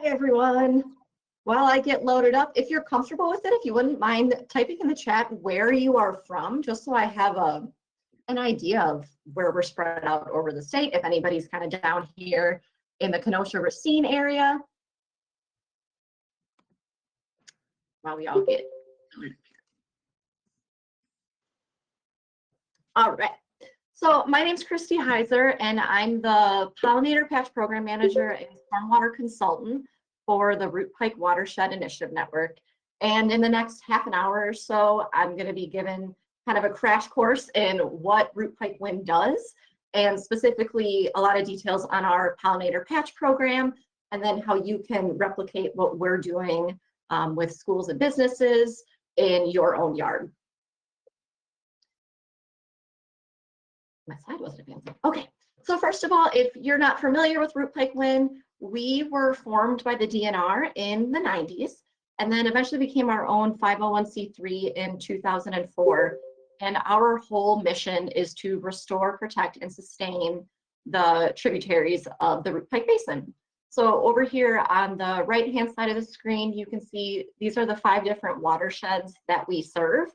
Hi, everyone. While I get loaded up, if you're comfortable with it, if you wouldn't mind typing in the chat where you are from, just so I have an idea of where we're spread out over the state, if anybody's kind of down here in the Kenosha Racine area. While we all get loaded up here. All right. So my name's Kristi Heuser, and I'm the Pollinator Patch Program Manager and Stormwater Consultant for the Root-Pike Watershed Initiative Network. And in the next half an hour or so, I'm going to be given kind of a crash course in what Root-Pike WIN does, and specifically a lot of details on our Pollinator Patch Program, and then how you can replicate what we're doing with schools and businesses in your own yard. My slide wasn't advancing. Okay, so first of all, if you're not familiar with Root-Pike WIN, we were formed by the DNR in the 90s and then eventually became our own 501c3 in 2004. And our whole mission is to restore, protect, and sustain the tributaries of the Root-Pike Basin. So over here on the right-hand side of the screen, you can see these are the 5 different watersheds that we serve.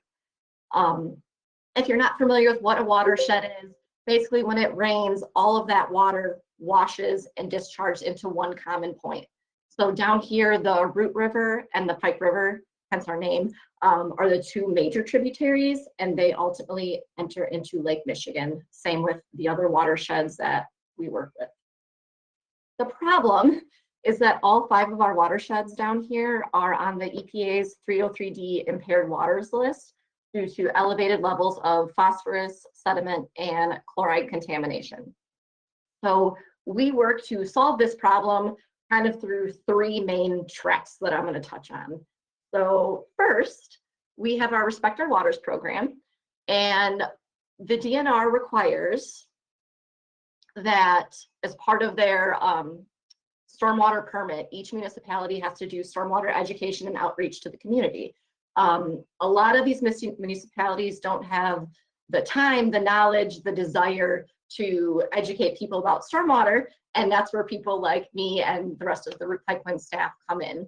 If you're not familiar with what a watershed is, basically when it rains, all of that water washes and discharges into one common point. So down here, the Root River and the Pike River, hence our name, are the 2 major tributaries, and they ultimately enter into Lake Michigan. Same with the other watersheds that we work with. The problem is that all 5 of our watersheds down here are on the EPA's 303D impaired waters list due to elevated levels of phosphorus, sediment, and chloride contamination. So we work to solve this problem kind of through 3 main tracks that I'm going to touch on. So first, we have our Respect Our Waters program, and the DNR requires that as part of their stormwater permit, each municipality has to do stormwater education and outreach to the community. A lot of these municipalities don't have the time, the knowledge, the desire to educate people about stormwater, and that's where people like me and the rest of the Root-Pike WIN staff come in.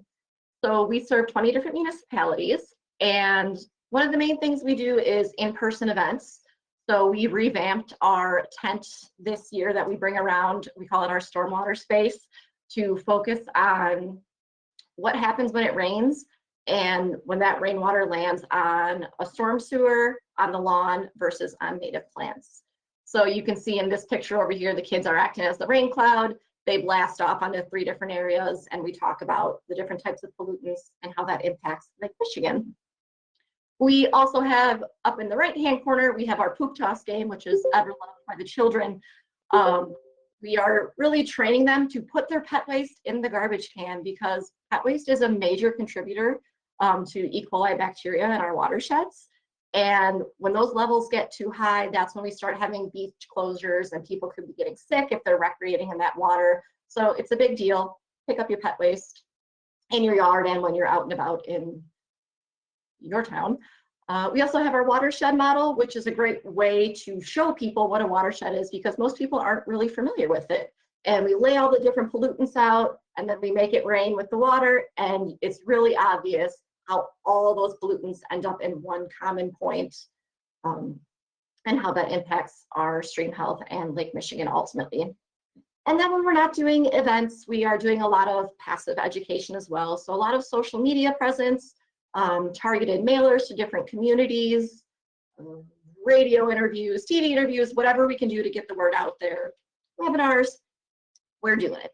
So we serve 20 different municipalities, and one of the main things we do is in-person events. So we revamped our tent this year that we bring around. We call it our stormwater space, to focus on what happens when it rains and when that rainwater lands on a storm sewer, on the lawn, versus on native plants. So you can see in this picture over here, the kids are acting as the rain cloud. They blast off onto 3 different areas, and we talk about the different types of pollutants and how that impacts Lake Michigan. We also have, up in the right-hand corner, we have our poop toss game, which is ever loved by the children. We are really training them to put their pet waste in the garbage can, because pet waste is a major contributor to E. coli bacteria in our watersheds. And when those levels get too high, that's when we start having beach closures, and people could be getting sick if they're recreating in that water. So it's a big deal. Pick up your pet waste in your yard and when you're out and about in your town. We also have our watershed model, which is a great way to show people what a watershed is, because most people aren't really familiar with it. And we lay all the different pollutants out, and then we make it rain with the water, and it's really obvious how all those pollutants end up in one common point, and how that impacts our stream health and Lake Michigan ultimately. And then when we're not doing events, we are doing a lot of passive education as well. So a lot of social media presence, targeted mailers to different communities, radio interviews, TV interviews, whatever we can do to get the word out there. Webinars, we're doing it.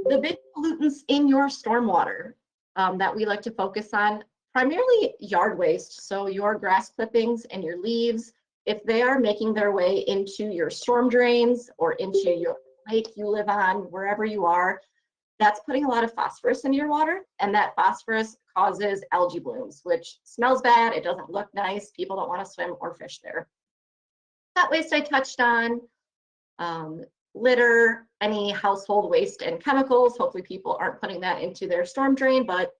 The big pollutants in your stormwater that we like to focus on, primarily yard waste. So your grass clippings and your leaves, if they are making their way into your storm drains or into your lake you live on, wherever you are, that's putting a lot of phosphorus in your water, and that phosphorus causes algae blooms, which smells bad, it doesn't look nice, people don't want to swim or fish there. That waste I touched on. Litter, any household waste and chemicals. Hopefully people aren't putting that into their storm drain, but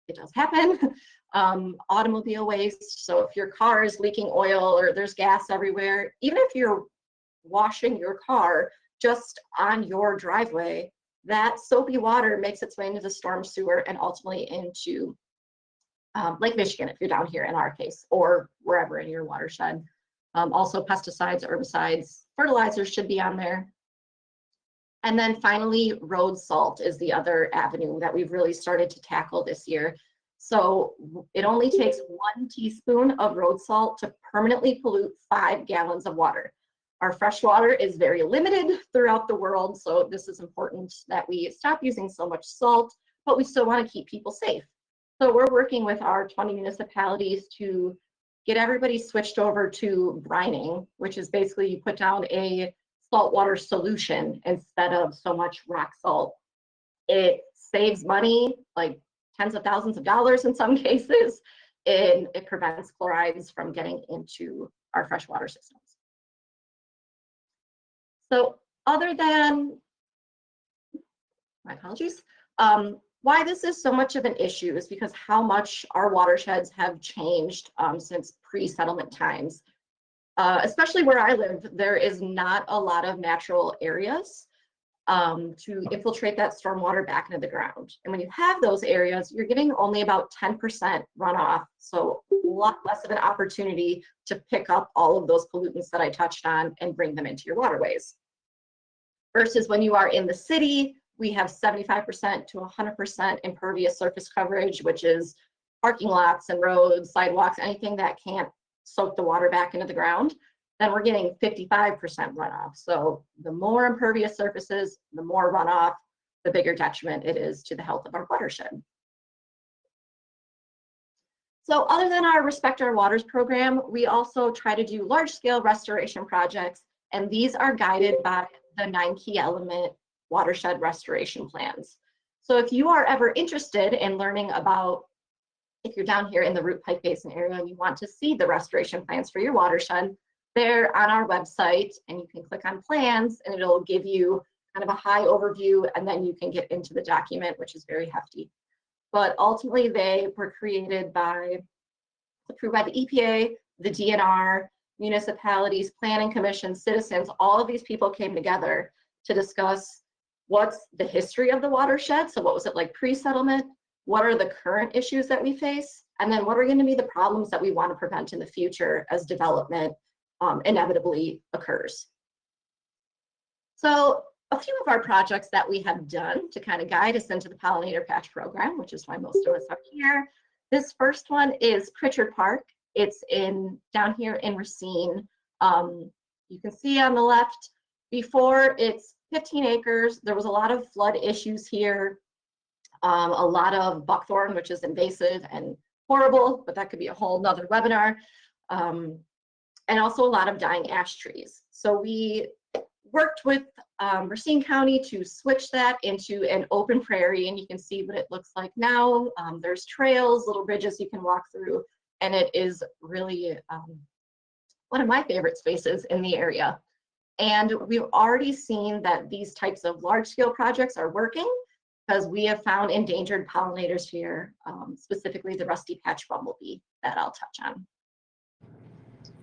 it does happen. Automobile waste. So if your car is leaking oil or there's gas everywhere, even if you're washing your car just on your driveway, that soapy water makes its way into the storm sewer and ultimately into Lake Michigan, if you're down here in our case, or wherever in your watershed. Also pesticides, herbicides, fertilizers should be on there. And then finally, road salt is the other avenue that we've really started to tackle this year. So it only takes 1 teaspoon of road salt to permanently pollute 5 gallons of water. Our fresh water is very limited throughout the world, so this is important that we stop using so much salt, but we still want to keep people safe. So we're working with our 20 municipalities to get everybody switched over to brining, which is basically you put down a saltwater solution instead of so much rock salt. It saves money, like tens of thousands of dollars in some cases, and it prevents chlorides from getting into our freshwater systems. So other than, my apologies, why this is so much of an issue is because how much our watersheds have changed since pre-settlement times. Especially where I live, there is not a lot of natural areas to infiltrate that stormwater back into the ground. And when you have those areas, you're getting only about 10% runoff, so a lot less of an opportunity to pick up all of those pollutants that I touched on and bring them into your waterways. Versus when you are in the city, we have 75% to 100% impervious surface coverage, which is parking lots and roads, sidewalks, anything that can't soak the water back into the ground. Then we're getting 55% runoff. So the more impervious surfaces, the more runoff, the bigger detriment it is to the health of our watershed. So other than our Respect Our Waters program, we also try to do large-scale restoration projects, and these are guided by the 9 key element watershed restoration plans. So if you are ever interested in learning about, if you're down here in the Root-Pike Basin area and you want to see the restoration plans for your watershed, they're on our website, and you can click on plans and it'll give you kind of a high overview, and then you can get into the document, which is very hefty. But ultimately they were created by, approved by the EPA, the DNR, municipalities, planning commission, citizens. All of these people came together to discuss what's the history of the watershed. So what was it like pre-settlement? What are the current issues that we face? And then what are going to be the problems that we want to prevent in the future as development inevitably occurs? So a few of our projects that we have done to kind of guide us into the Pollinator Patch Program, which is why most of us are here. This first one is Pritchard Park. It's down here in Racine. You can see on the left, before it's 15 acres. There was a lot of flood issues here, a lot of buckthorn, which is invasive and horrible, but that could be a whole nother webinar. And also a lot of dying ash trees. So we worked with Racine County to switch that into an open prairie, and you can see what it looks like now. There's trails, little bridges you can walk through, and it is really one of my favorite spaces in the area. And we've already seen that these types of large-scale projects are working because we have found endangered pollinators here, specifically the Rusty-Patched Bumblebee that I'll touch on.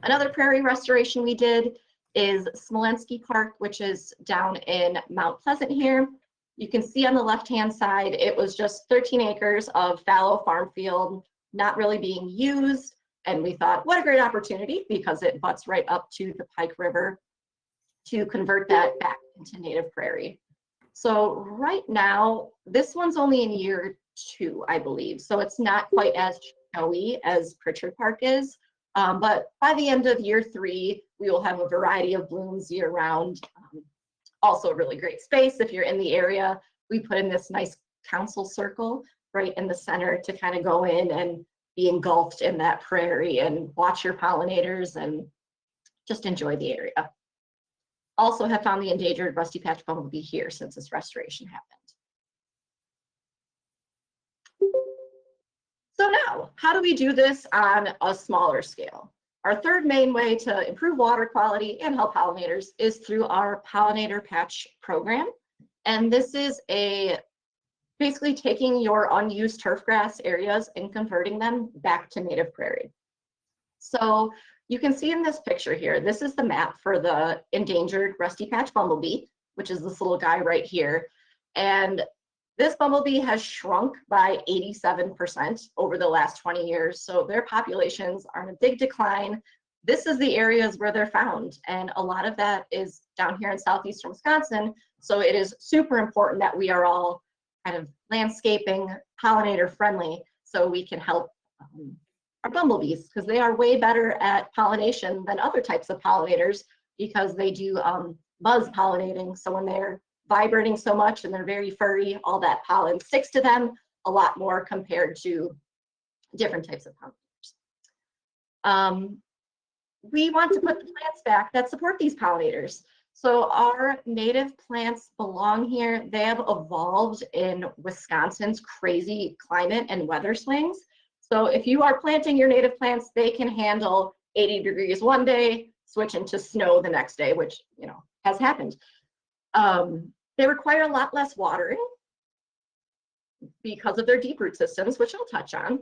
Another prairie restoration we did is Smolensky Park, which is down in Mount Pleasant here. You can see on the left-hand side, it was just 13 acres of fallow farm field, not really being used. And we thought, what a great opportunity, because it butts right up to the Pike River, to convert that back into native prairie. So right now, this one's only in year 2, I believe. So it's not quite as snowy as Pritchard Park is. But by the end of year 3, we will have a variety of blooms year round. Also a really great space if you're in the area. We put in this nice council circle right in the center to kind of go in and be engulfed in that prairie and watch your pollinators and just enjoy the area. Also have found the endangered Rusty-Patched Bumblebee here since this restoration happened. So now, how do we do this on a smaller scale? Our third main way to improve water quality and help pollinators is through our Pollinator Patch Program. And this is basically taking your unused turfgrass areas and converting them back to native prairie. So you can see in this picture here, this is the map for the endangered Rusty-Patched Bumblebee, which is this little guy right here. And this bumblebee has shrunk by 87% over the last 20 years. So their populations are in a big decline. This is the areas where they're found. And a lot of that is down here in southeastern Wisconsin. So it is super important that we are all kind of landscaping, pollinator friendly, so we can help our bumblebees, because they are way better at pollination than other types of pollinators, because they do buzz pollinating. So when they're vibrating so much and they're very furry, all that pollen sticks to them a lot more compared to different types of pollinators. We want to put the plants back that support these pollinators. So our native plants belong here. They have evolved in Wisconsin's crazy climate and weather swings. So if you are planting your native plants, they can handle 80 degrees one day, switch into snow the next day, which, you know, has happened. They require a lot less watering because of their deep root systems, which I'll touch on.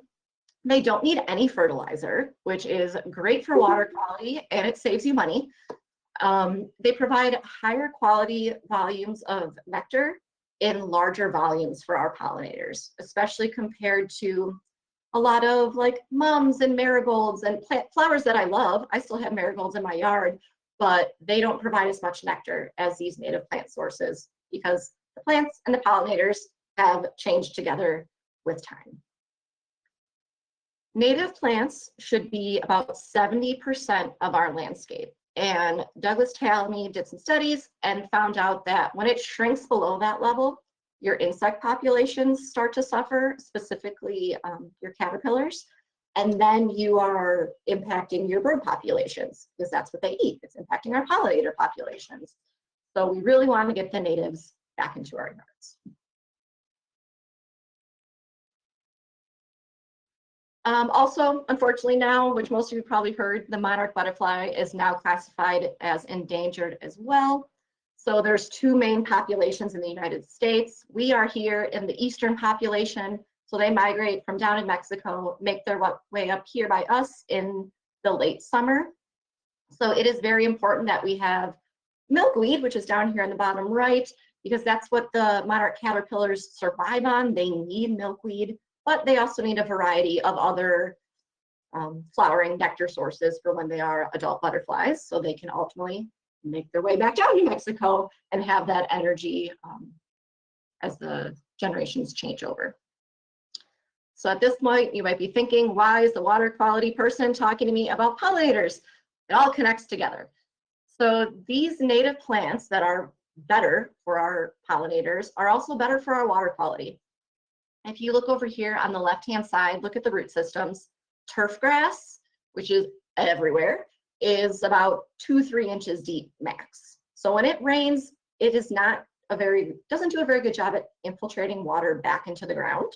They don't need any fertilizer, which is great for water quality, and it saves you money. They provide higher quality volumes of nectar in larger volumes for our pollinators, especially compared to a lot of like mums and marigolds and flowers that I love. I still have marigolds in my yard, but they don't provide as much nectar as these native plant sources, because the plants and the pollinators have changed together with time. Native plants should be about 70% of our landscape. And Douglas Talmy did some studies and found out that when it shrinks below that level, your insect populations start to suffer, specifically your caterpillars. And then you are impacting your bird populations, because that's what they eat. It's impacting our pollinator populations. So we really want to get the natives back into our yards. Also, unfortunately now, which most of you probably heard, the monarch butterfly is now classified as endangered as well. So there's two main populations in the United States. We are here in the eastern population, so they migrate from down in Mexico, make their way up here by us in the late summer. So it is very important that we have milkweed, which is down here in the bottom right, because that's what the monarch caterpillars survive on. They need milkweed, but they also need a variety of other flowering nectar sources for when they are adult butterflies, so they can ultimately make their way back down to Mexico and have that energy as the generations change over. So at this point, you might be thinking, why is the water quality person talking to me about pollinators? It all connects together. So these native plants that are better for our pollinators are also better for our water quality. If you look over here on the left-hand side, look at the root systems. Turf grass, which is everywhere, is about 2-3 inches deep max. So when it rains, it is not doesn't do a very good job at infiltrating water back into the ground.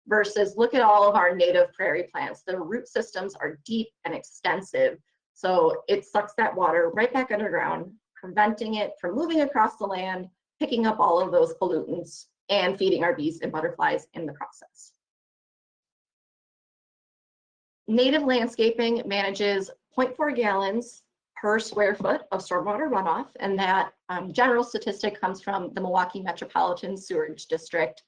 Versus look at all of our native prairie plants. The root systems are deep and extensive. So it sucks that water right back underground, preventing it from moving across the land, picking up all of those pollutants, and feeding our bees and butterflies in the process. Native landscaping manages 0.4 gallons per square foot of stormwater runoff, and that general statistic comes from the Milwaukee Metropolitan Sewerage District.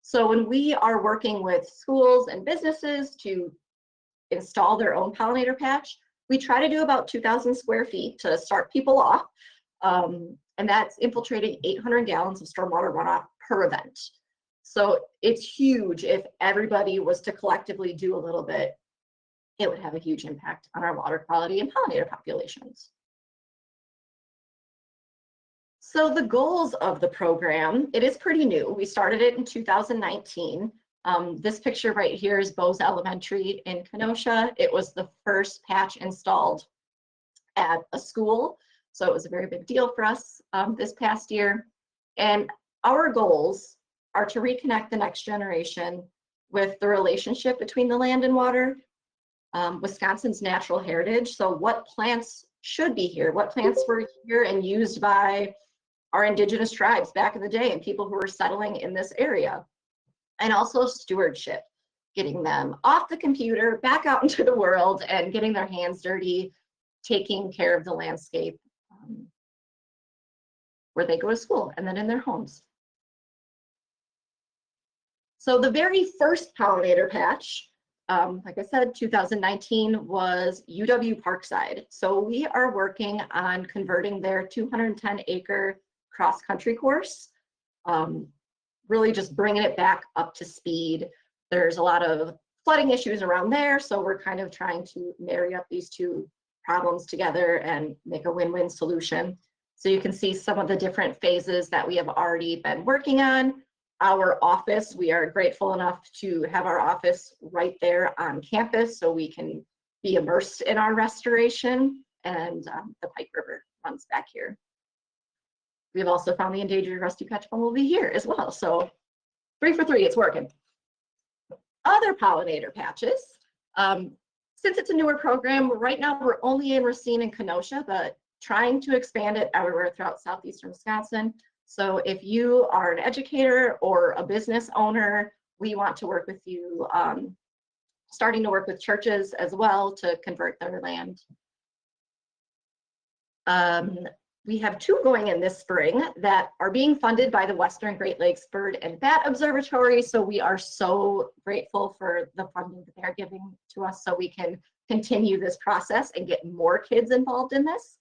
So when we are working with schools and businesses to install their own pollinator patch, we try to do about 2,000 square feet to start people off, and that's infiltrating 800 gallons of stormwater runoff per event. So it's huge. If everybody was to collectively do a little bit, it would have a huge impact on our water quality and pollinator populations. So the goals of the program, it is pretty new. We started it in 2019. This picture right here is Bose Elementary in Kenosha. It was the first patch installed at a school. So it was a very big deal for us this past year. And our goals are to reconnect the next generation with the relationship between the land and water, Wisconsin's natural heritage. So what plants should be here? What plants were here and used by our indigenous tribes back in the day and people who were settling in this area? And also stewardship, getting them off the computer, back out into the world and getting their hands dirty, taking care of the landscape where they go to school and then in their homes. So the very first pollinator patch, like I said, 2019 was UW Parkside. So we are working on converting their 210-acre cross-country course, really just bringing it back up to speed. There's a lot of flooding issues around there, so we're kind of trying to marry up these two problems together and make a win-win solution. So you can see some of the different phases that we have already been working on. Our office, we are grateful enough to have our office right there on campus so we can be immersed in our restoration, and the Pike River runs back here. We've also found the endangered Rusty-Patched Bumblebee here as well, so 3 for 3, it's working. Other pollinator patches, since it's a newer program, right now we're only in Racine and Kenosha, but trying to expand it everywhere throughout southeastern Wisconsin. So if you are an educator or a business owner, we want to work with you, starting to work with churches as well to convert their land. We have 2 going in this spring that are being funded by the Western Great Lakes Bird and Bat Observatory. So we are so grateful for the funding that they're giving to us so we can continue this process and get more kids involved in this.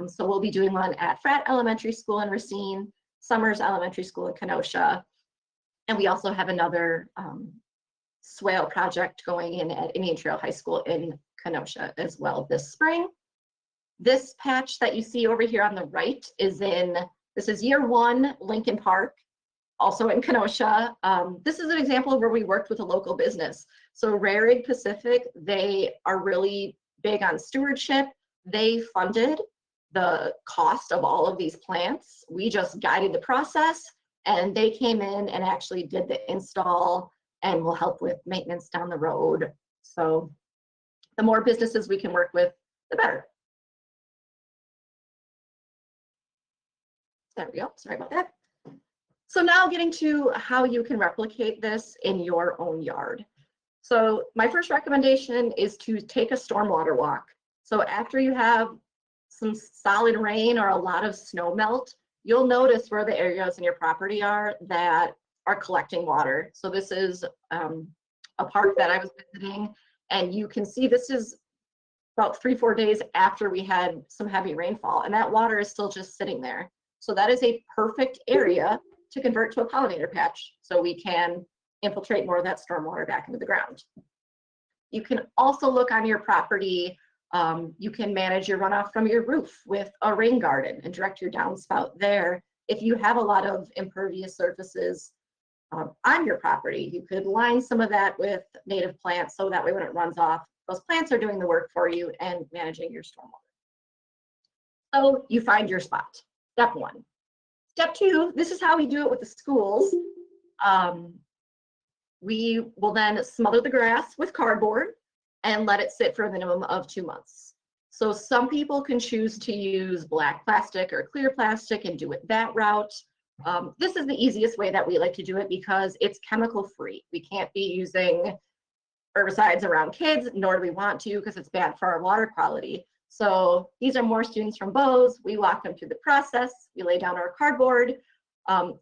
So we'll be doing one at Fratt Elementary School in Racine, Summers Elementary School in Kenosha, and we also have another swale project going in at Indian Trail High School in Kenosha as well this spring. This patch that you see over here on the right is this is year 1, Lincoln Park, also in Kenosha. This is an example of where we worked with a local business. So Rarig Pacific, they are really big on stewardship. They funded the cost of all of these plants. We just guided the process, and they came in and actually did the install and will help with maintenance down the road. So the more businesses we can work with, the better. There we go, sorry about that. So now getting to how you can replicate this in your own yard. So my first recommendation is to take a stormwater walk. So after you have some solid rain or a lot of snow melt, you'll notice where the areas in your property are that are collecting water. So this is a park that I was visiting, and you can see this is about 3-4 days after we had some heavy rainfall, and that water is still just sitting there. So that is a perfect area to convert to a pollinator patch so we can infiltrate more of that stormwater back into the ground. You can also look on your property. You can manage your runoff from your roof with a rain garden and direct your downspout there. If you have a lot of impervious surfaces on your property, you could line some of that with native plants so that way when it runs off, those plants are doing the work for you and managing your stormwater. So you find your spot. Step 1. Step 2, this is how we do it with the schools. We will then smother the grass with cardboard and let it sit for a minimum of 2 months. So some people can choose to use black plastic or clear plastic and do it that route. This is the easiest way that we like to do it because it's chemical free. We can't be using herbicides around kids, nor do we want to because it's bad for our water quality. So these are more students from Bose. We walk them through the process. We lay down our cardboard.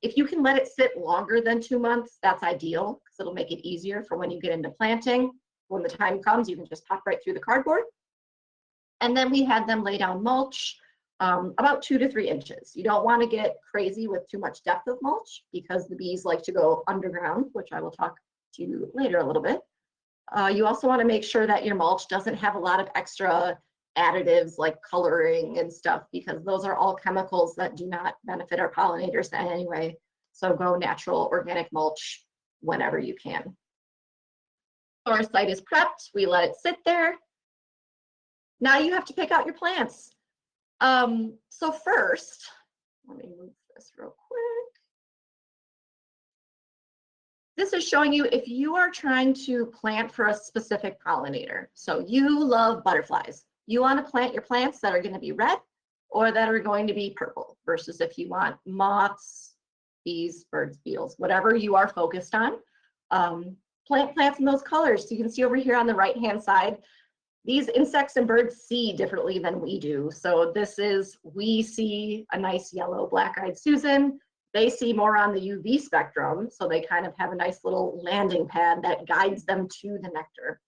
If you can let it sit longer than 2 months, that's ideal because it'll make it easier for when you get into planting. When the time comes, you can just pop right through the cardboard. And then we had them lay down mulch about 2 to 3 inches. You don't want to get crazy with too much depth of mulch because the bees like to go underground, which I will talk to you later a little bit. You also want to make sure that your mulch doesn't have a lot of extra additives like coloring and stuff because those are all chemicals that do not benefit our pollinators in any way. So go natural organic mulch whenever you can. So our site is prepped. We let it sit there. Now you have to pick out your plants. So first, let me move this real quick. This is showing you if you are trying to plant for a specific pollinator. So you love butterflies. You want to plant your plants that are going to be red or that are going to be purple versus if you want moths, bees, birds, beetles, whatever you are focused on. Plant plants in those colors. So you can see over here on the right-hand side, these insects and birds see differently than we do. So this is, we see a nice yellow black-eyed Susan. They see more on the UV spectrum, so they kind of have a nice little landing pad that guides them to the nectar.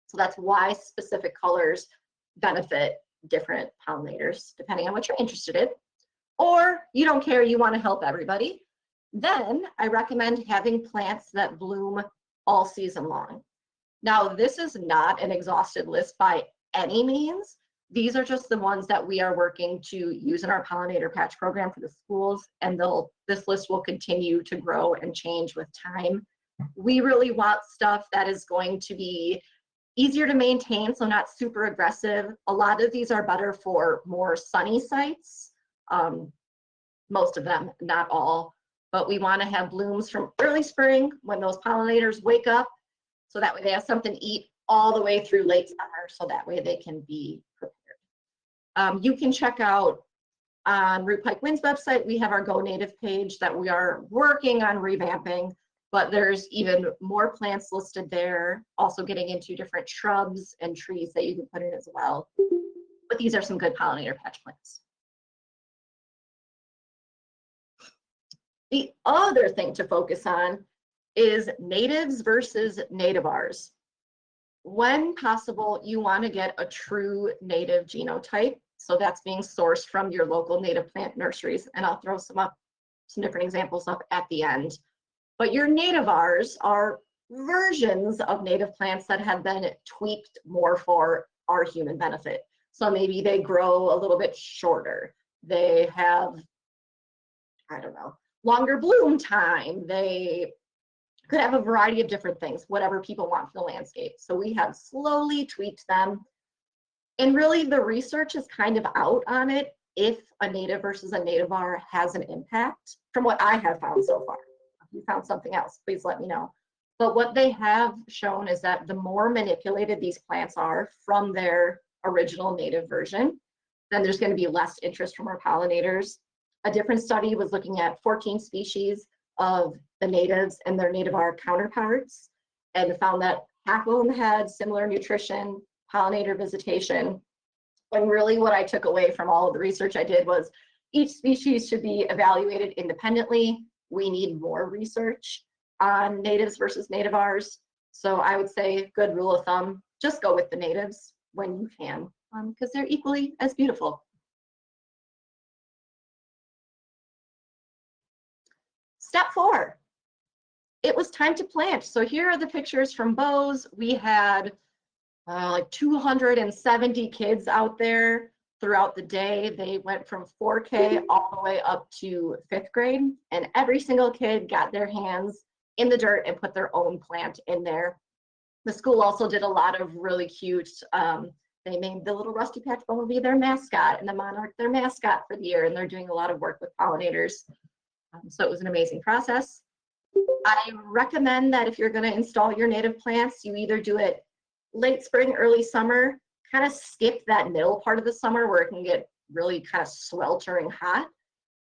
So that's why specific colors benefit different pollinators, depending on what you're interested in. Or you don't care, you want to help everybody. Then I recommend having plants that bloom all season long. Now, this is not an exhaustive list by any means. These are just the ones that we are working to use in our pollinator patch program for the schools, and this list will continue to grow and change with time. We really want stuff that is going to be easier to maintain, so not super aggressive. A lot of these are better for more sunny sites, most of them, not all, but we want to have blooms from early spring when those pollinators wake up, so that way they have something to eat all the way through late summer, so that way they can be prepared. You can check out on Root-Pike WIN's website, we have our Go Native page that we are working on revamping, but there's even more plants listed there, also getting into different shrubs and trees that you can put in as well. But these are some good pollinator patch plants. The other thing to focus on is natives versus nativars. When possible, you want to get a true native genotype. So that's being sourced from your local native plant nurseries. And I'll throw some different examples up at the end. But your nativars are versions of native plants that have been tweaked more for our human benefit. So maybe they grow a little bit shorter. They have, I don't know, longer bloom time. They could have a variety of different things, whatever people want for the landscape. So we have slowly tweaked them. And really the research is kind of out on it if a native versus a nativar has an impact from what I have found so far. If you found something else, please let me know. But what they have shown is that the more manipulated these plants are from their original native version, then there's going to be less interest from our pollinators. A different study was looking at 14 species of the natives and their nativar counterparts, and found that half of them had similar nutrition, pollinator visitation. And really what I took away from all of the research I did was each species should be evaluated independently. We need more research on natives versus nativars. So I would say, good rule of thumb, just go with the natives when you can, because they're equally as beautiful. Step 4, it was time to plant. So here are the pictures from Bose. We had like 270 kids out there throughout the day. They went from 4K all the way up to 5th grade, and every single kid got their hands in the dirt and put their own plant in there. The school also did a lot of really cute, they named the little Rusty-Patched Bumblebee their mascot and the monarch their mascot for the year, and they're doing a lot of work with pollinators. So it was an amazing process. I recommend that if you're going to install your native plants, you either do it late spring, early summer, kind of skip that middle part of the summer where it can get really kind of sweltering hot,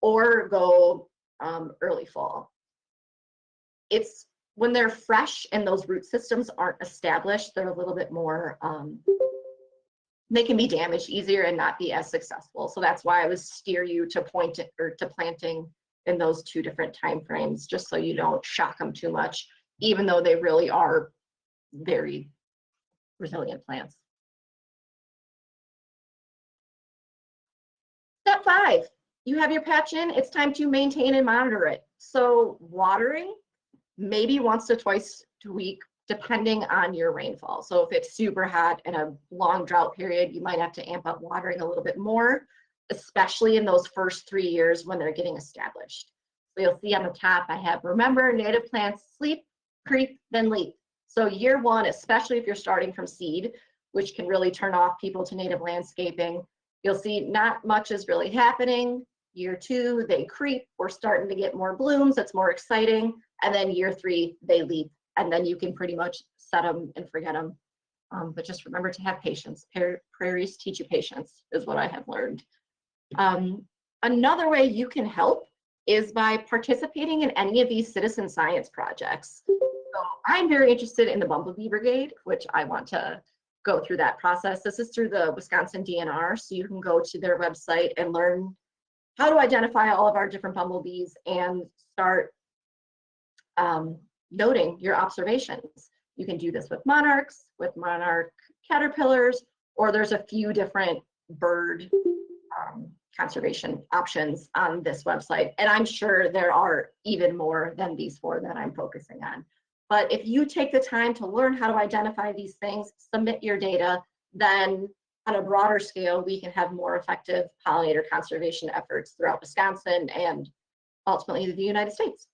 or go early fall. It's when they're fresh and those root systems aren't established, they're a little bit more, they can be damaged easier and not be as successful. So that's why I would steer you to planting in those 2 different time frames, just so you don't shock them too much, even though they really are very resilient plants. Step 5, you have your patch in, it's time to maintain and monitor it. So watering, maybe once or twice a week, depending on your rainfall. So if it's super hot and a long drought period, you might have to amp up watering a little bit more, especially in those first 3 years when they're getting established. So you'll see on the top, I have, remember, native plants sleep, creep, then leap. So year 1, especially if you're starting from seed, which can really turn off people to native landscaping, you'll see not much is really happening. Year 2, they creep, we're starting to get more blooms, it's more exciting. And then year 3, they leap, and then you can pretty much set them and forget them. But just remember to have patience. Prairies teach you patience, is what I have learned. Another way you can help is by participating in any of these citizen science projects. So I'm very interested in the Bumblebee Brigade, which I want to go through that process. This is through the Wisconsin DNR, so you can go to their website and learn how to identify all of our different bumblebees and start noting your observations. You can do this with monarchs, with monarch caterpillars, or there's a few different bird conservation options on this website. And I'm sure there are even more than these 4 that I'm focusing on. But if you take the time to learn how to identify these things, submit your data, then on a broader scale, we can have more effective pollinator conservation efforts throughout Wisconsin and ultimately the United States.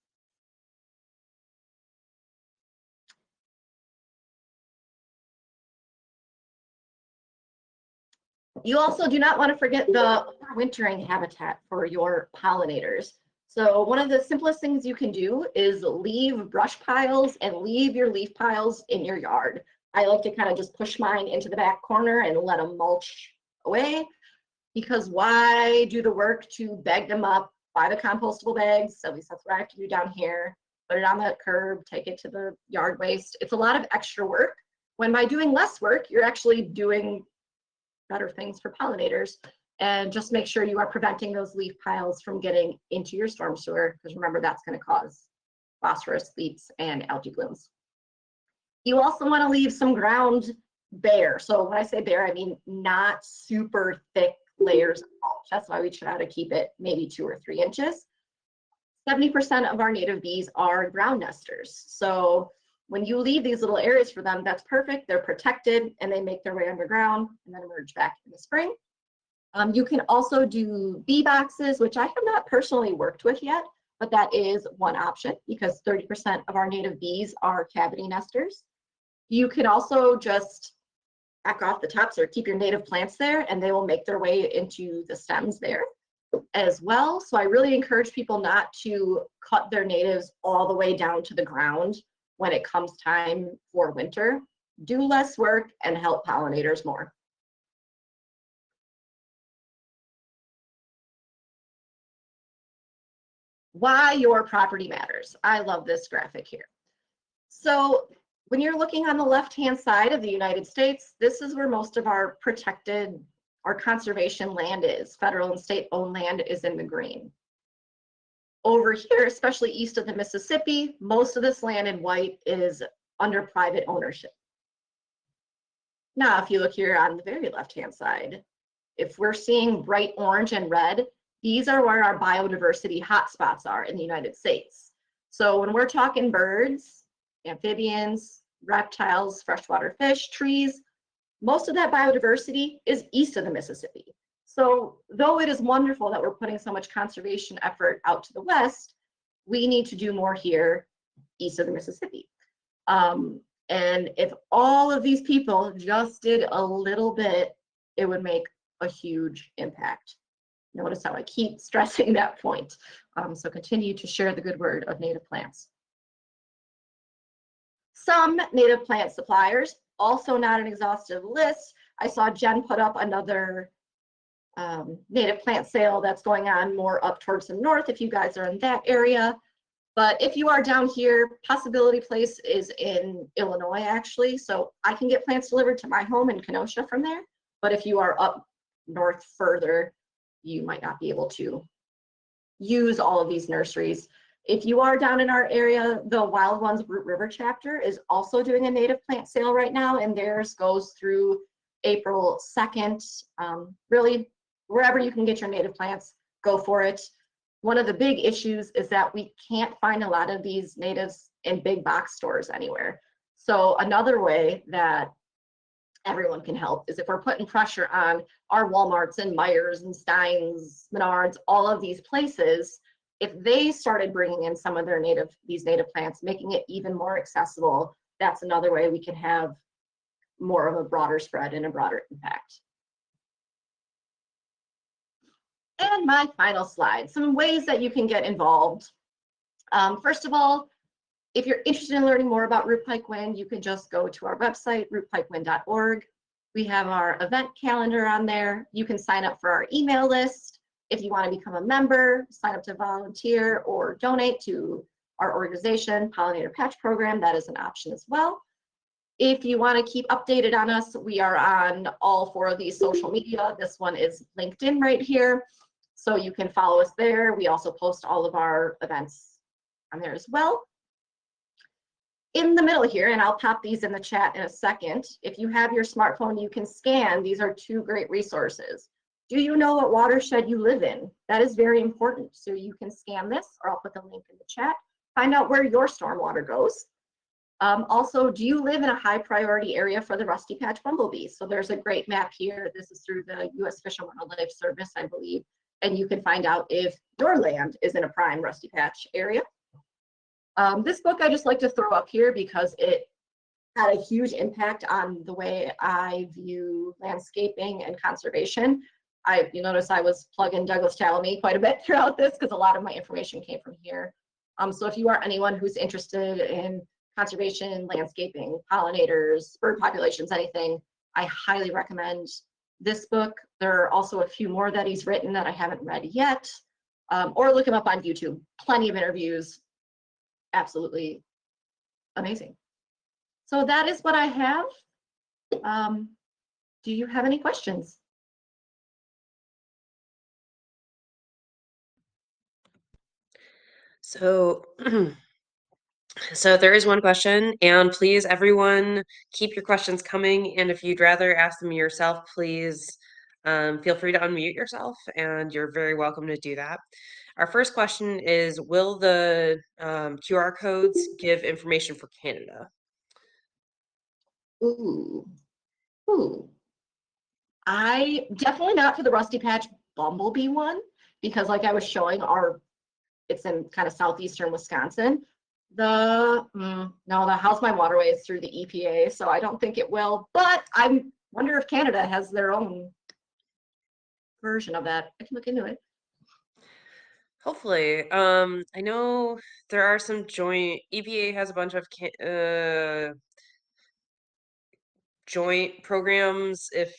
You also do not want to forget the overwintering habitat for your pollinators. So one of the simplest things you can do is leave brush piles and leave your leaf piles in your yard. I like to kind of just push mine into the back corner and let them mulch away, because why do the work to bag them up, buy the compostable bags, at least that's what I have to do down here, put it on the curb, take it to the yard waste. It's a lot of extra work, when by doing less work, you're actually doing better things for pollinators. And just make sure you are preventing those leaf piles from getting into your storm sewer, because remember, that's going to cause phosphorus leaks and algae blooms. You also want to leave some ground bare. So when I say bare, I mean not super thick layers of mulch. That's why we try to keep it maybe 2 or 3 inches. 70% of our native bees are ground nesters. So when you leave these little areas for them, that's perfect. They're protected and they make their way underground and then emerge back in the spring. You can also do bee boxes, which I have not personally worked with yet, but that is one option because 30% of our native bees are cavity nesters. You can also just hack off the tops or keep your native plants there and they will make their way into the stems there as well. So I really encourage people not to cut their natives all the way down to the ground when it comes time for winter. Do less work and help pollinators more. Why your property matters. I love this graphic here. So when you're looking on the left-hand side of the United States, this is where most of our protected, our conservation land is. Federal and state-owned land is in the green. Over here, especially east of the Mississippi, most of this land in white is under private ownership. Now, if you look here on the very left-hand side, if we're seeing bright orange and red, these are where our biodiversity hotspots are in the United States. So when we're talking birds, amphibians, reptiles, freshwater fish, trees, most of that biodiversity is east of the Mississippi. So though it is wonderful that we're putting so much conservation effort out to the west, we need to do more here east of the Mississippi. And if all of these people just did a little bit, it would make a huge impact. Notice how I keep stressing that point. So continue to share the good word of native plants. Some native plant suppliers, also not an exhaustive list. I saw Jen put up another native plant sale that's going on more up towards the north if you guys are in that area. But if you are down here, Possibility Place is in Illinois actually. So I can get plants delivered to my home in Kenosha from there. But if you are up north further, you might not be able to use all of these nurseries. If you are down in our area, the Wild Ones Root River chapter is also doing a native plant sale right now, and theirs goes through April 2nd. Really, wherever you can get your native plants, go for it. One of the big issues is that we can't find a lot of these natives in big box stores anywhere. So another way that everyone can help is if we're putting pressure on our Walmarts and Meijer's and Stein's, Menards, all of these places, if they started bringing in some of their these native plants, making it even more accessible, that's another way we can have more of a broader spread and a broader impact. And my final slide, some ways that you can get involved. First of all, if you're interested in learning more about Root-Pike WIN, you can just go to our website, rootpikewin.org. We have our event calendar on there. You can sign up for our email list. If you want to become a member, sign up to volunteer or donate to our organization, Pollinator Patch Program, that is an option as well. If you want to keep updated on us, we are on all 4 of these social media. This one is LinkedIn right here. So you can follow us there. We also post all of our events on there as well. In the middle here, and I'll pop these in the chat in a second, if you have your smartphone, you can scan. These are two great resources. Do you know what watershed you live in? That is very important. So you can scan this, or I'll put the link in the chat. Find out where your stormwater goes. Also, do you live in a high priority area for the Rusty-Patched Bumblebee? So there's a great map here. This is through the U.S. Fish and Wildlife Service, I believe. And you can find out if your land is in a prime Rusty Patch area. This book I just like to throw up here because it had a huge impact on the way I view landscaping and conservation. You notice I was plugging Douglas Tallamy quite a bit throughout this because a lot of my information came from here. So if you are anyone who's interested in conservation, landscaping, pollinators, bird populations, anything, I highly recommend this book. There are also a few more that he's written that I haven't read yet, or look him up on YouTube. Plenty of interviews. Absolutely amazing. So that is what I have. Do you have any questions? So, so there is one question, and please, everyone, keep your questions coming. And if you'd rather ask them yourself, please feel free to unmute yourself, and you're very welcome to do that. Our first question is, will the QR codes give information for Canada? Ooh. I definitely not for the Rusty-Patched Bumblebee one, because like I was showing, it's in kind of southeastern Wisconsin. No, the How's My Waterway is through the EPA, so I don't think it will, but I wonder if Canada has their own version of that. I can look into it. Hopefully. I know there are some EPA has a bunch of joint programs if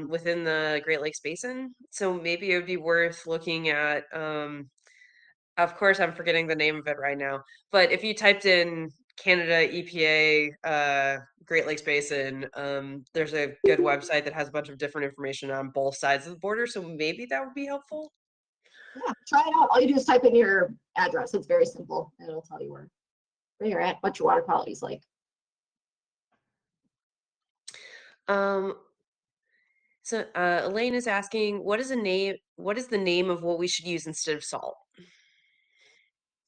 within the Great Lakes Basin. So maybe it would be worth looking at of course I'm forgetting the name of it right now, but if you typed in Canada EPA Great Lakes Basin, there's a good website that has a bunch of different information on both sides of the border, so maybe that would be helpful. Yeah, try it out. All you do is type in your address. It's very simple, and it'll tell you where you're at, what your water quality is like. So Elaine is asking, what is the name of what we should use instead of salt?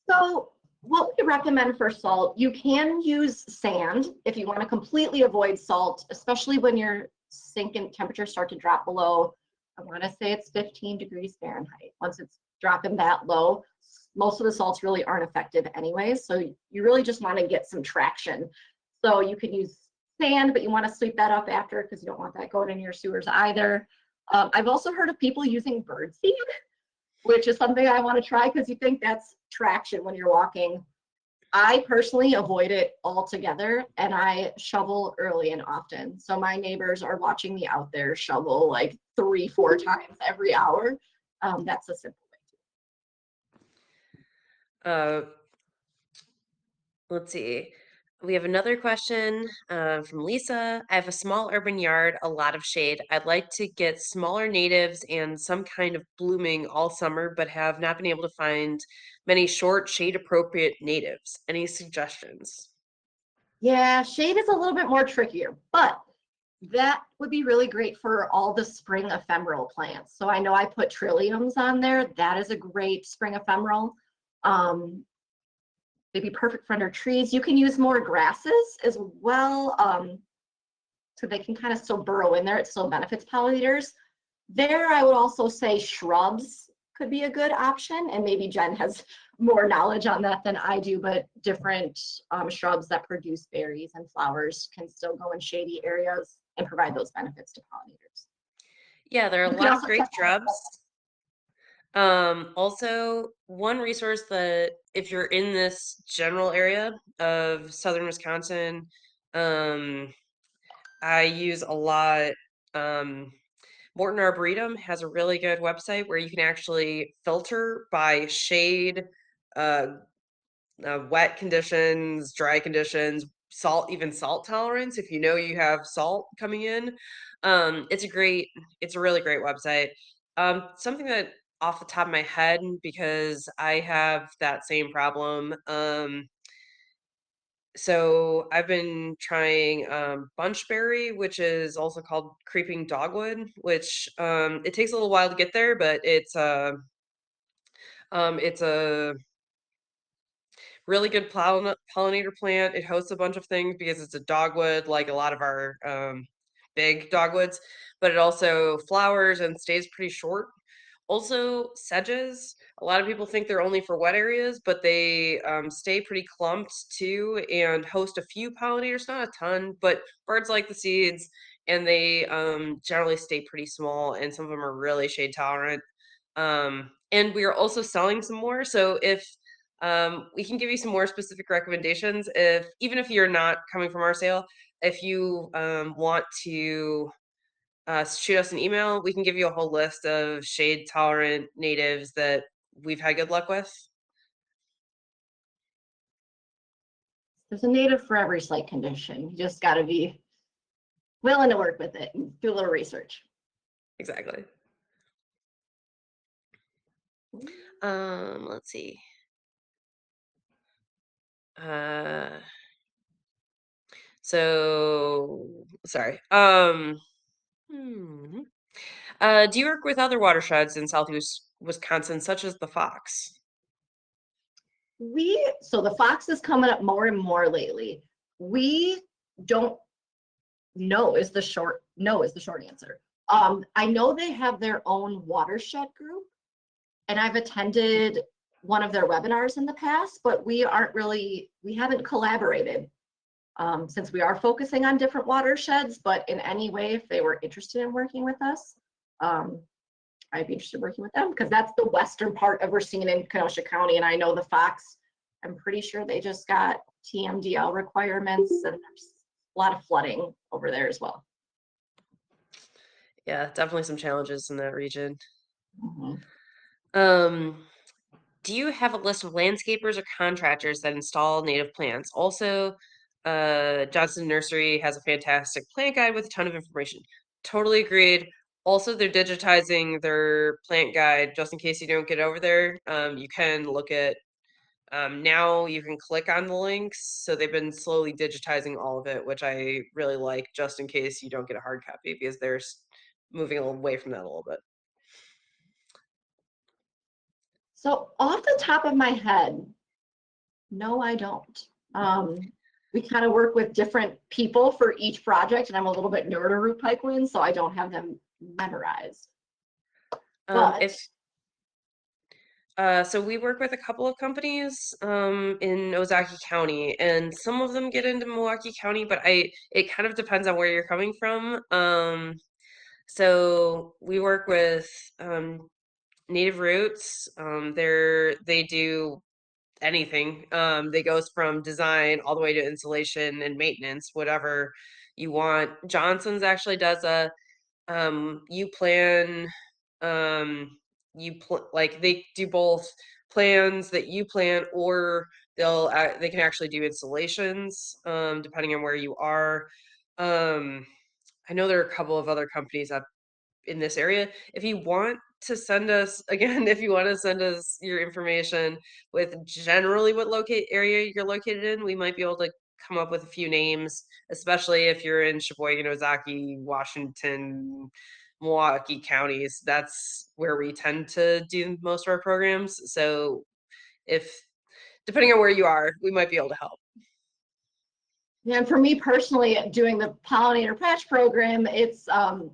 So what we recommend for salt, you can use sand if you want to completely avoid salt, especially when your sink and temperatures start to drop below, I want to say it's 15 degrees Fahrenheit. Once it's dropping that low, most of the salts really aren't effective anyways. So you really just want to get some traction. So you can use sand, but you want to sweep that up after because you don't want that going in your sewers either. I've also heard of people using birdseed, which is something I want to try because you think that's traction when you're walking. I personally avoid it altogether, and I shovel early and often. So my neighbors are watching me out there shovel like 3-4 times every hour. That's a simple way. Let's see. We have another question from Lisa. I have a small urban yard, a lot of shade. I'd like to get smaller natives and some kind of blooming all summer, but have not been able to find many short, shade-appropriate natives. Any suggestions? Yeah, shade is a little bit more trickier, but that would be really great for all the spring ephemeral plants. So I know I put trilliums on there. That is a great spring ephemeral. They'd be perfect for under trees. You can use more grasses as well. So they can kind of still burrow in there. It still benefits pollinators. There, I would also say shrubs could be a good option. And maybe Jen has more knowledge on that than I do, but different shrubs that produce berries and flowers can still go in shady areas and provide those benefits to pollinators. Yeah, there are a lot of great shrubs. Also, one resource that if you're in this general area of southern Wisconsin, I use a lot. Morton Arboretum has a really good website where you can actually filter by shade, wet conditions, dry conditions, salt, even salt tolerance. If you know you have salt coming in, it's a really great website. Something that off the top of my head because I have that same problem. So I've been trying bunchberry, which is also called creeping dogwood, which it takes a little while to get there, but it's a really good pollinator plant. It hosts a bunch of things because it's a dogwood, like a lot of our big dogwoods, but it also flowers and stays pretty short. Also, sedges. A lot of people think they're only for wet areas, but they stay pretty clumped too and host a few pollinators, not a ton, but birds like the seeds, and they generally stay pretty small, and some of them are really shade tolerant. And we are also selling some more. So if we can give you some more specific recommendations, if even if you're not coming from our sale, if you want to shoot us an email, we can give you a whole list of shade tolerant natives that we've had good luck with. There's a native for every slight condition. You just got to be willing to work with it and do a little research. Exactly. Let's see. So sorry. Hmm. Do you work with other watersheds in Southeast Wisconsin, such as the Fox? So the fox is coming up more and more lately. We don't know is the short answer. I know they have their own watershed group, and I've attended one of their webinars in the past, but we haven't collaborated since we are focusing on different watersheds. But in any way, if they were interested in working with us, I'd be interested in working with them because that's the western part of Racine in Kenosha County. And I know the Fox, I'm pretty sure they just got TMDL requirements, and there's a lot of flooding over there as well. Yeah, definitely some challenges in that region. Mhm. Do you have a list of landscapers or contractors that install native plants? Also, Johnson Nursery has a fantastic plant guide with a ton of information. Totally agreed. Also, they're digitizing their plant guide just in case you don't get over there. You can look at now you can click on the links. So they've been slowly digitizing all of it, which I really like, just in case you don't get a hard copy because they're moving away from that a little bit. So off the top of my head, no, I don't. We kind of work with different people for each project, and I'm a little bit newer to Root-Pike WIN, so I don't have them memorized. But So we work with a couple of companies in Ozaki County, and some of them get into Milwaukee County, but it kind of depends on where you're coming from. So we work with Native Roots. They do anything. They goes from design all the way to installation and maintenance, whatever you want. Johnson's actually does a you plan like they do both plans that you plan, or they can actually do installations depending on where you are. I know there are a couple of other companies up in this area. If you want to send us again, if you want to send us your information with generally what locate area you're located in, we might be able to come up with a few names, especially if you're in Sheboygan, Ozaki, Washington, Milwaukee counties. That's where we tend to do most of our programs. So if depending on where you are, we might be able to help. and for me personally, doing the Pollinator Patch Program, it's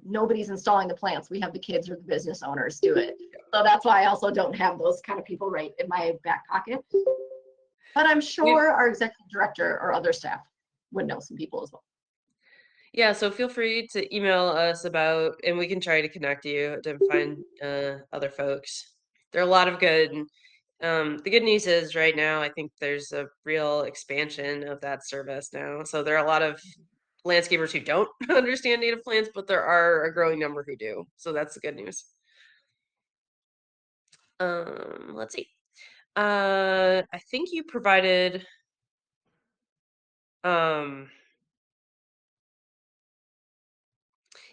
nobody's installing the plants. We have the kids or the business owners do it. So that's why I also don't have those kind of people right in my back pocket. But I'm sure our executive director or other staff would know some people as well. Yeah, so feel free to email us about, and we can try to connect you to find other folks. There are a lot of good. The good news is right now, I think there's a real expansion of that service now. So there are a lot of landscapers who don't understand native plants, but there are a growing number who do. So that's the good news. Let's see. I think you provided.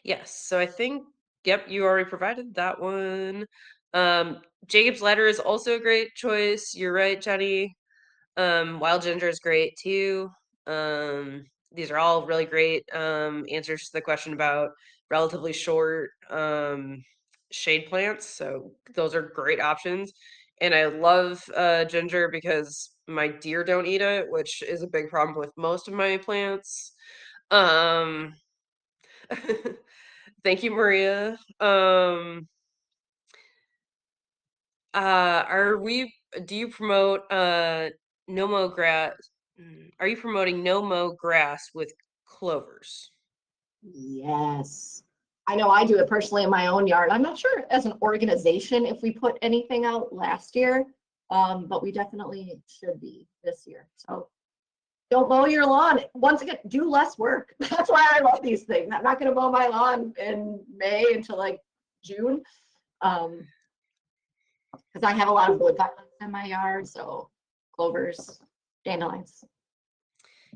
Yes, so I think, yep, you already provided that one. Jacob's Ladder is also a great choice. You're right, Jenny. Wild ginger is great too. These are all really great answers to the question about relatively short shade plants. So those are great options. And I love ginger because my deer don't eat it, which is a big problem with most of my plants. Um, thank you, Maria. Do you promote no mow grass? Are you promoting no mow grass with clovers? Yes. I know I do it personally in my own yard. I'm not sure as an organization if we put anything out last year, but we definitely should be this year. So don't mow your lawn. Once again, do less work. That's why I love these things. I'm not going to mow my lawn in May until like June, because I have a lot of wood violets in my yard. So clovers, dandelions.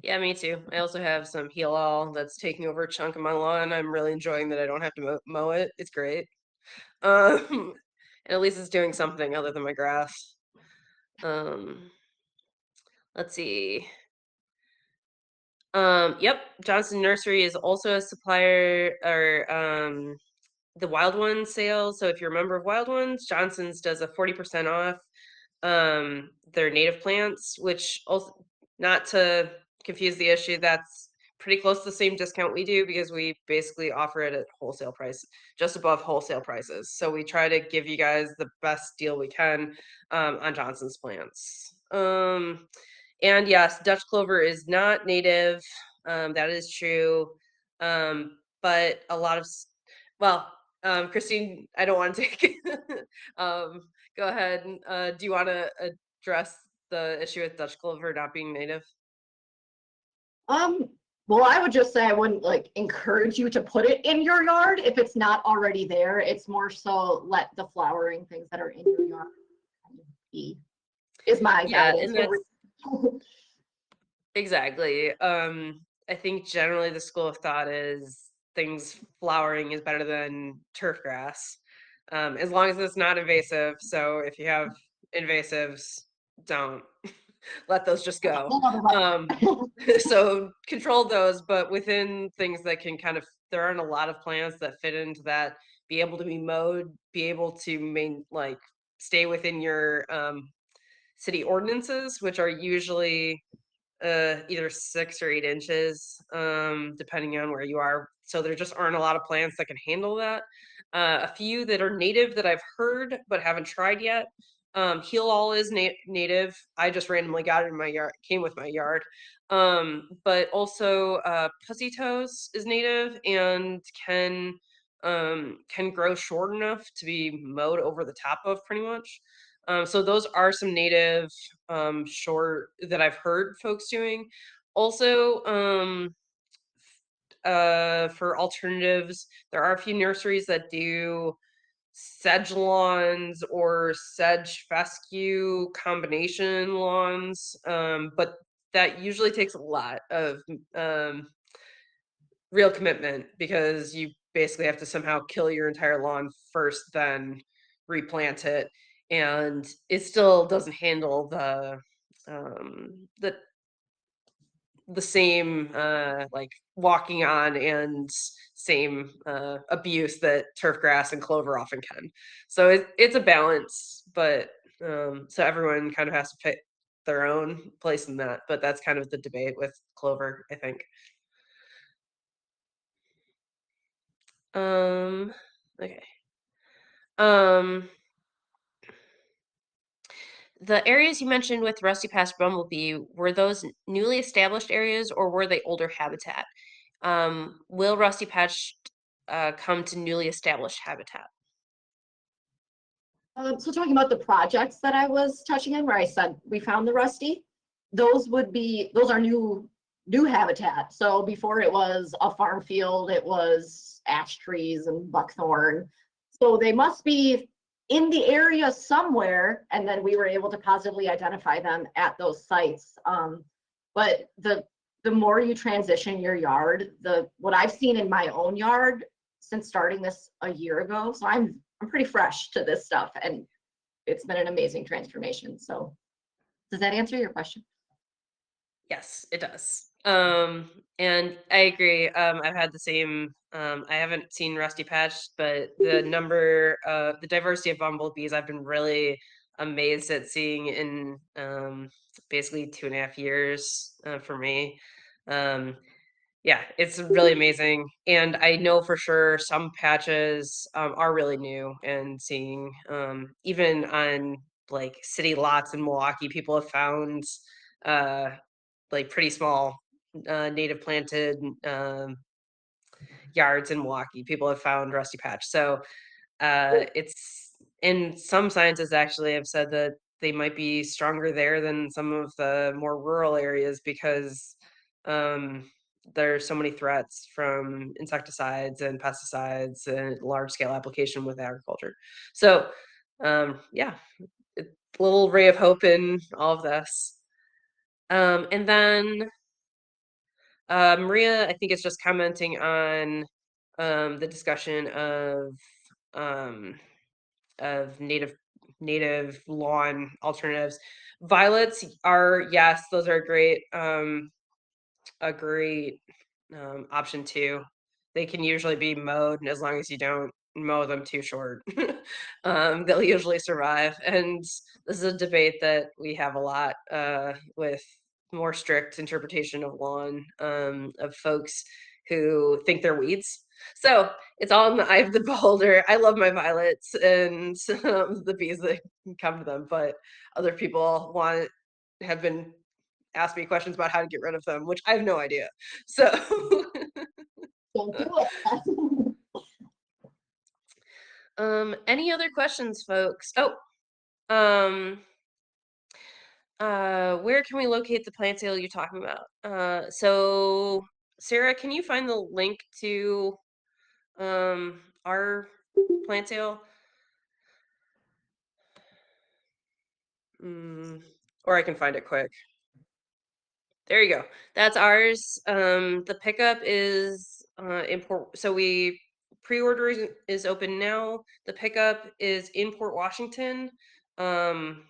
Yeah, me too. I also have some heal all that's taking over a chunk of my lawn. I'm really enjoying that I don't have to mow it. It's great. And at least it's doing something other than my grass. Let's see. Yep, Johnson Nursery is also a supplier or the Wild Ones sale. So if you're a member of Wild Ones, Johnson's does a 40% off their native plants, which also, not to confuse the issue, that's pretty close to the same discount we do because we basically offer it at wholesale price, just above wholesale prices. So we try to give you guys the best deal we can on Johnson's plants. And yes, Dutch clover is not native. That is true. But a lot of, well, Kristine, I don't want to take. Go ahead. Do you want to address the issue with Dutch clover not being native? Well, I would just say I wouldn't like encourage you to put it in your yard if it's not already there. It's more so let the flowering things that are in your yard kind of be, is my Yeah, guidance. and that's exactly. I think generally the school of thought is things flowering is better than turf grass, as long as it's not invasive. So if you have invasives, don't let those just go. So control those, but within things that can kind of, there aren't a lot of plants that fit into that, be able to be mowed, be able to stay within your city ordinances, which are usually either 6 or 8 inches, depending on where you are. So there just aren't a lot of plants that can handle that. A few that are native that I've heard but haven't tried yet. Heal all is native. I just randomly got it in my yard, came with my yard. But also pussy toes is native and can grow short enough to be mowed over the top of pretty much. So those are some native short that I've heard folks doing. Also, for alternatives, there are a few nurseries that do sedge lawns or sedge fescue combination lawns, but that usually takes a lot of real commitment because you basically have to somehow kill your entire lawn first, then replant it, and it still doesn't handle um, the the same like walking on and same abuse that turf grass and clover often can. So it's a balance, but so everyone kind of has to pick their own place in that. But that's kind of the debate with clover, I think. Okay. Um, the areas you mentioned with Rusty-Patched Bumblebee, were those newly established areas or were they older habitat? Will Rusty-Patched come to newly established habitat? So talking about the projects that I was touching on, where I said we found the rusty, those are new habitat. So before it was a farm field, it was ash trees and buckthorn. So they must be in the area somewhere, and then we were able to positively identify them at those sites. But the more you transition your yard, what I've seen in my own yard since starting this a year ago, so I'm I'm pretty fresh to this stuff, and it's been an amazing transformation. So does that answer your question? Yes, it does. And I agree. I've had the same. I haven't seen Rusty-Patched, but the diversity of bumblebees, I've been really amazed at seeing in basically 2.5 years for me. Um, yeah, it's really amazing. And I know for sure some patches are really new, and seeing even on like city lots in Milwaukee, people have found uh, like pretty small native planted yards in Milwaukee. People have found Rusty Patch. So it's, and some scientists actually have said that they might be stronger there than some of the more rural areas because there's so many threats from insecticides and pesticides and large scale application with agriculture. So yeah, a little ray of hope in all of this. And then Maria, I think, is just commenting on the discussion um, of native lawn alternatives. Violets are, yes, those are a great option too. They can usually be mowed, and as long as you don't mow them too short, they'll usually survive. And this is a debate that we have a lot with more strict interpretation of lawn of folks who think they're weeds. So it's all in the eye of the beholder. I love my violets and the bees that come to them, but other people have been ask me questions about how to get rid of them, which I have no idea. So Don't do it. any other questions, folks? Oh, um, where can we locate the plant sale you're talking about? So Sarah, can you find the link to our plant sale? Or I can find it quick. There you go. That's ours. The pickup is import. So we pre-order is open now. The pickup is in Port Washington. Um,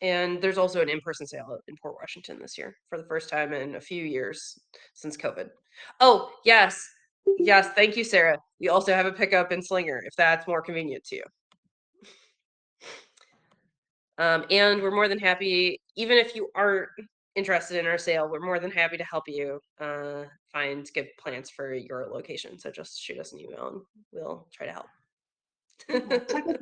and there's also an in-person sale in Port Washington this year for the first time in a few years since COVID. Oh, yes. Yes, thank you, Sarah. We also have a pickup in Slinger if that's more convenient to you. And we're more than happy, even if you aren't interested in our sale, we're more than happy to help you find good plants for your location. So just shoot us an email and we'll try to help. Check out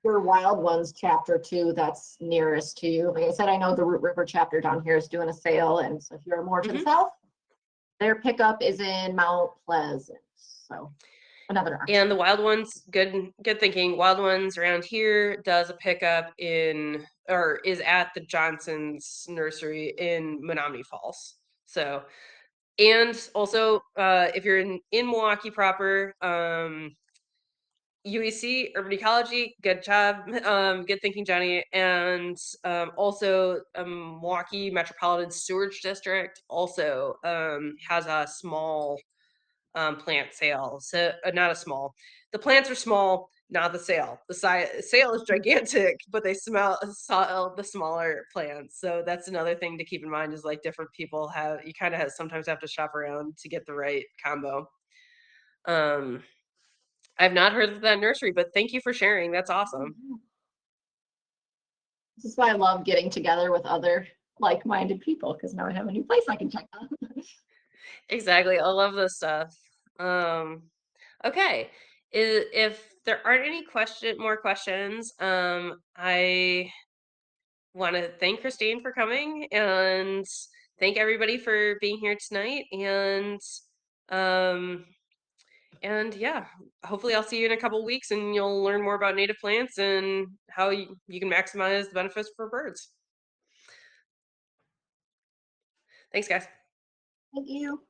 your Wild Ones chapter too, that's nearest to you. Like I said, I know the Root River chapter down here is doing a sale, and so if you're more to the south, their pickup is in Mount Pleasant. So another option. And the Wild Ones, good thinking. Wild Ones around here does a pickup is at the Johnson's nursery in Menominee Falls. So, and also if you're in Milwaukee proper, UEC, Urban Ecology, good job. Good thinking, Johnny. And also Milwaukee Metropolitan Sewerage District also has a small plant sale. So not a small. The plants are small, not the sale. The sale is gigantic, but they sell the smaller plants. So that's another thing to keep in mind is like different people you kind of sometimes have to shop around to get the right combo. I've not heard of that nursery, but thank you for sharing. That's awesome. This is why I love getting together with other like-minded people, because now I have a new place I can check out. Exactly. I love this stuff. Okay. If there aren't any more questions, I want to thank Kristine for coming and thank everybody for being here tonight. Um, and yeah, hopefully I'll see you in a couple weeks and you'll learn more about native plants and how you can maximize the benefits for birds. Thanks, guys. Thank you.